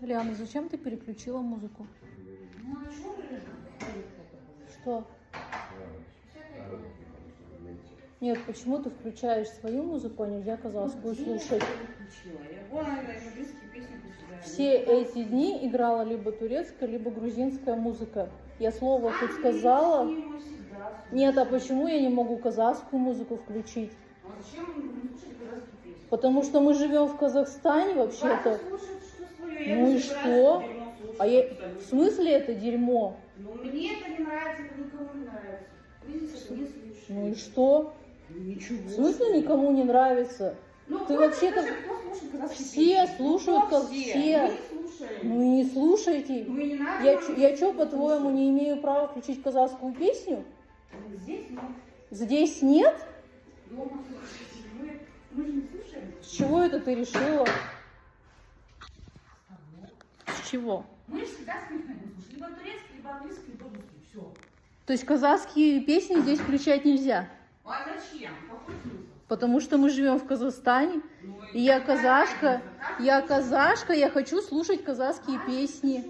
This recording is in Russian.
Лиана, зачем ты переключила музыку? Что? Нет, почему ты включаешь свою музыку, а нельзя казахскую слушать? Все эти дни играла либо турецкая, либо грузинская музыка. Я слово хоть сказала. Нет, а почему я не могу казахскую музыку включить? Потому что мы живем в Казахстане вообще-то. Ну и что? А я... В смысле это дерьмо? Ну мне это не нравится, это никому не нравится. Видите, не слушаю. Ну и что? Ничего. В смысле никому не нравится? Ну, ты вообще-то... Все слушают, как все. Ну и не слушайте. Ну, не надо, я что, по-твоему, не имею права включить казахскую песню? Здесь нет. Здесь нет? Дома слушайте. Мы же не слушаем. С чего это ты решила? С чего? Мы всегда с них слушаем. Либо турецкий, либо английский, либо русский. Все. То есть казахские песни здесь включать нельзя? А зачем? Какой смысл? Потому что мы живем в Казахстане, и я казашка, я хочу слушать казахские песни.